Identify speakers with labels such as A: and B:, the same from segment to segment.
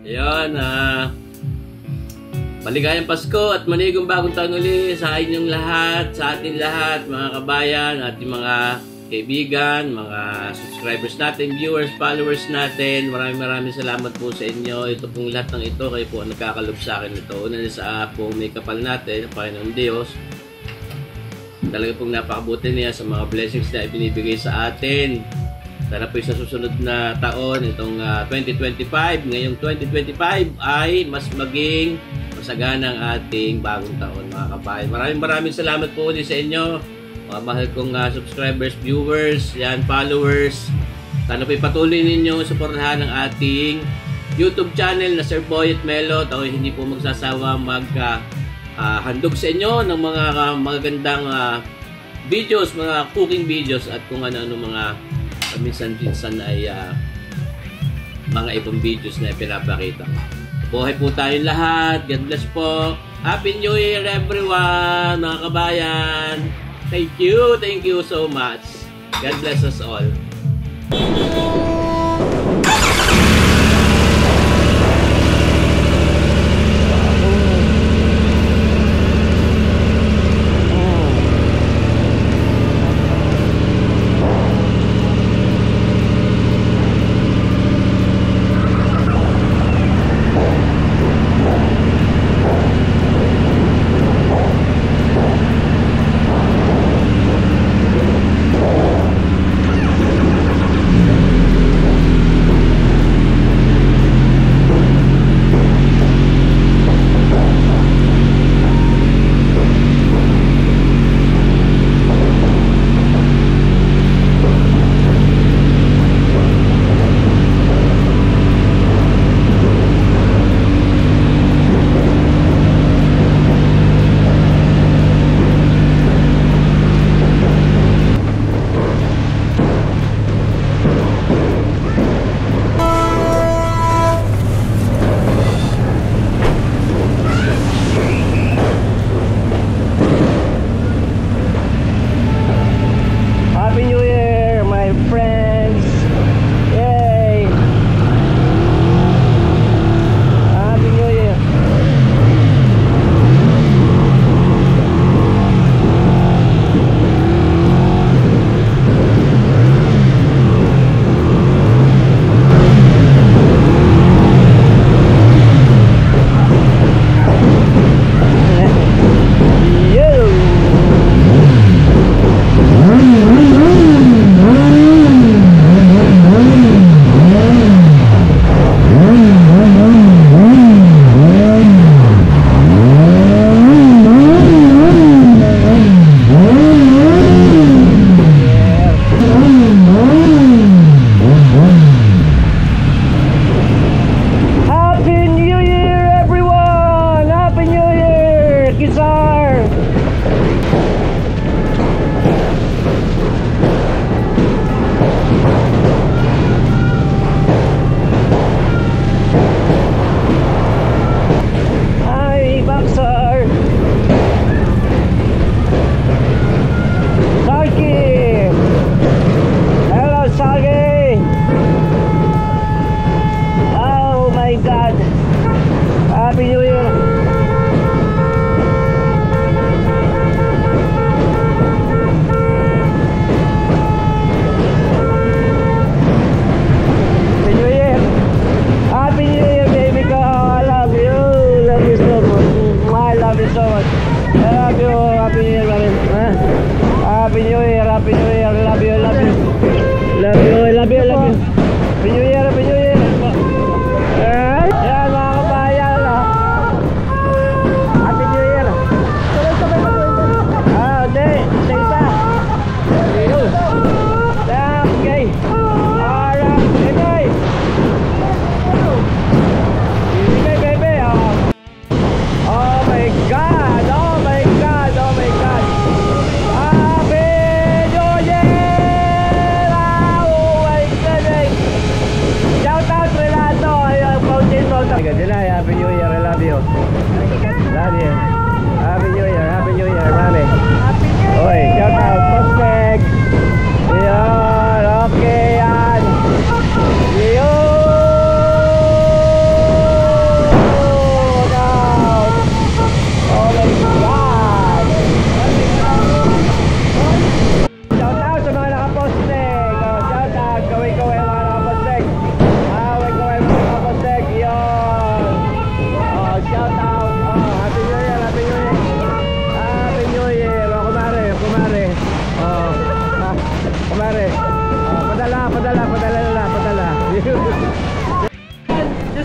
A: Ayan, maligayang Pasko at manigong bagong taon uli sa inyong lahat, sa ating lahat, mga kabayan, ating mga kaibigan, mga subscribers natin, viewers, followers natin. Maraming salamat po sa inyo. Ito pong lahat ng ito, kayo po ang nagkakalob sa akin ito. Una na sa pong may kapal natin, Panginoon Diyos. Talaga pong napakabuti niya sa mga blessings na ibinibigay sa atin. Sana po sa susunod na taon, itong 2025, ngayong 2025 ay mas maging masagana ang ating bagong taon, mga kabayan. Maraming salamat po ulit sa inyo, mga mahal kong subscribers, viewers, yan, followers. Sana po patuloy ninyo suportahan ang ating YouTube channel na Sir Boy at Melo. Ako hindi po magsasawa handog sa inyo ng mga magagandang videos, mga cooking videos at kung ano-ano mga minsan ay mga ibang videos na pinapakita. Buhay po tayong lahat. God bless po. Happy New Year everyone, mga kabayan. Thank you so much. God bless us all.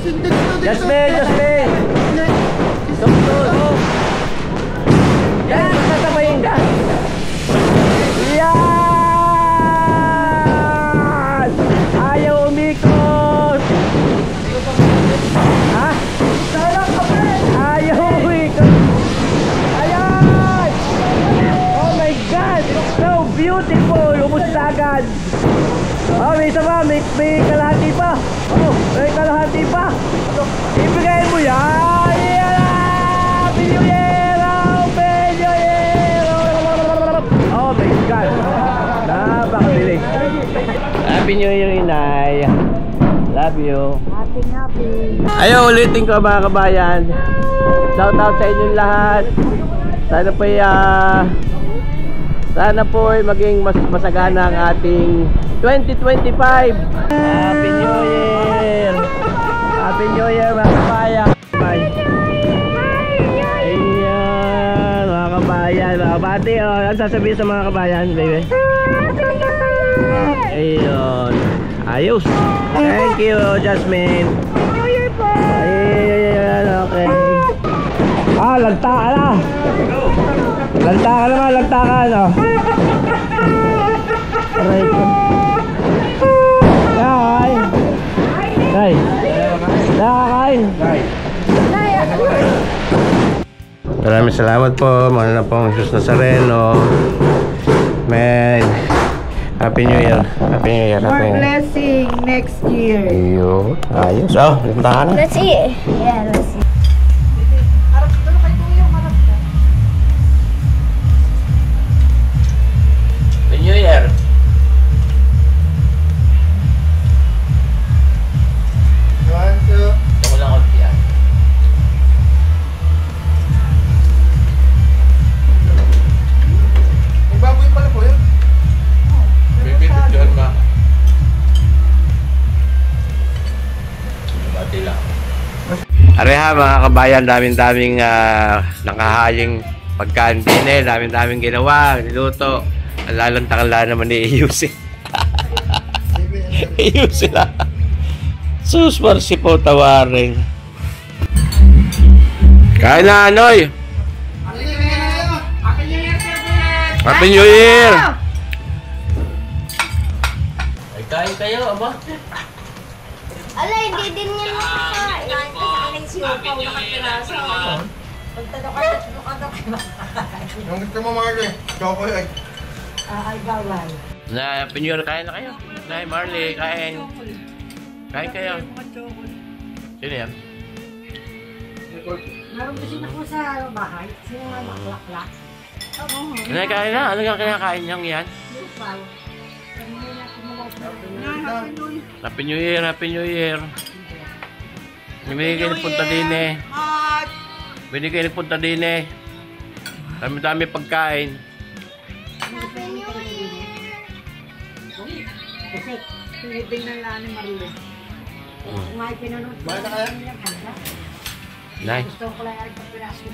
A: Jasmine, Jasmine! Tuk-tuk! Yan, magsasabayin ka! Yan! Ayaw umikot! Ha? Ayaw umikot! Ayan! Oh my God! So beautiful! Umusta agad! Oh, may isa pa! May kalahati pa! Oh, may kalahati pa! Ibigay mo yan! Yan! Pinyuyero! Pinyuyero! Oh my God! Napakabilis! Happy New Year, Inay! Love you! Happy! Ayaw, ulitin ko mga kabayan! Shout out sa inyong lahat! Sana po ay maging mas masagana ang ating 2025. Happy New Year! Happy New Year mga kabayan! Ayan mga kabayan, mga kabati. Ano sasabihin sa mga kabayan, baby? Ayun. Ayos! Thank you, Jasmine! New Year po! Ayan, okay. Lagta ka na! Lagta ka naman, lagta ka, no? Aray ko. Nakakain. Day. Nakakain. Maraming salamat po. Mahal na pong Jesus Nazareno. Man. Happy New Year. Happy New Year.
B: More blessing next year.
A: Ayun. Ayos. Oh, lipunta ka na.
C: Let's see. Yeah, let's see.
A: New Year. Ito ko lang konti yan.
D: May baboy pala po yun.
A: Bibitid yun ma. Bati lang. Areha mga kabayan, daming nakahaying pagkain din eh. Daming ginawa, niluto. Lalantakan naman ni Iyusi. Iyusi lang. Sus, marsi po tawaring. Kain na, Anoy! Happy New Year! Ay, kain kayo, aba?
C: Ala, hindi din yan makakain. Kain pa sa aling siupaw na kapiraso. Pagtadok-adok.
D: Yung gusto mo mga kayo, chocolate.
B: Ay, bawal.
A: Na, Happy New Year, kain na kayo. Nay, Marley, kain. Kain kayo. Sino yan?
B: Meron kasi na po sa bahay. Sino nga maklaklak?
A: Nay, kain na. Ano yung kinakain niyang yan?
B: Siupaw.
A: Happy New Year, Happy New Year. Binigay ng punta din eh. Binigay ng punta din eh. Dami-dami pagkain.
B: Kasi, tinitingnan lang ni Marlon. Kung ay pinanood ko,
A: Nay.
B: gusto ko lang ay kapiraso.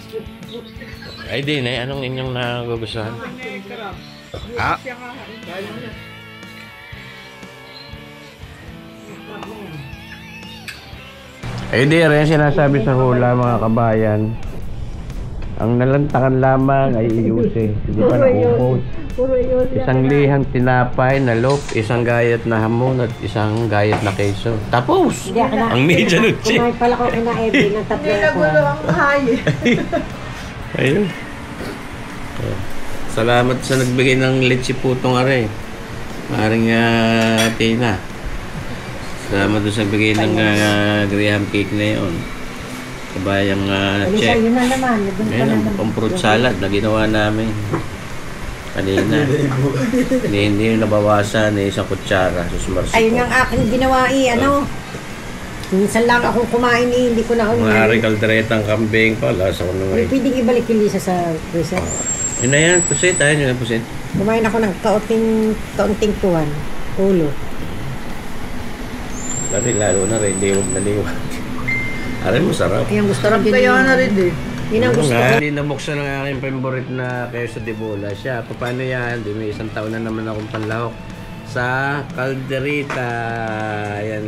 A: Ay din eh. Anong inyong nagugustuhan? Ah? Ay di rin sinasabi sa hula mga kabayan. Ang nalantakan lamang ay Iyusi. Hindi pa naubos. Isang lihang tinapay na loaf, isang gayat na hamon at isang gayat na keso. Tapos! Ang media nuchi.
B: Kumain pala ko kina Evelyn ng tatlo ko.
A: Ayun. Salamat sa nagbigay ng leche putong are. Maring Tina. Salamat doon sa nagbigay ng graham cake na yun. Kabayang check.
B: Yun na naman.
A: Ayun, ang fruit salad na ginawa namin. Kanina. Hindi nabawasan na isang kutsara. Susmarsi
B: Ayun ang aking ginawa ano. Minsan lang akong kumain hindi ko na
A: Maaaring kalderetang kambing pala. Sa ano
B: Pwedeng ibalik yung lisa sa freezer.
A: Yun na yan, pusit. Ayun yung pusit.
B: Kumain ako ng kaunting tuwan. Ulo.
A: Lalo na rin, liwag na liwag. Aray mo, sarap.
B: Ayan, gusto rin. Kaya na rin Yun ang gusto ko.
A: Hindi nabuksan ang aking favorite na queso de bola. Siya, paano yan? Di may isang taon na naman akong panlahok sa kalderita. Ayan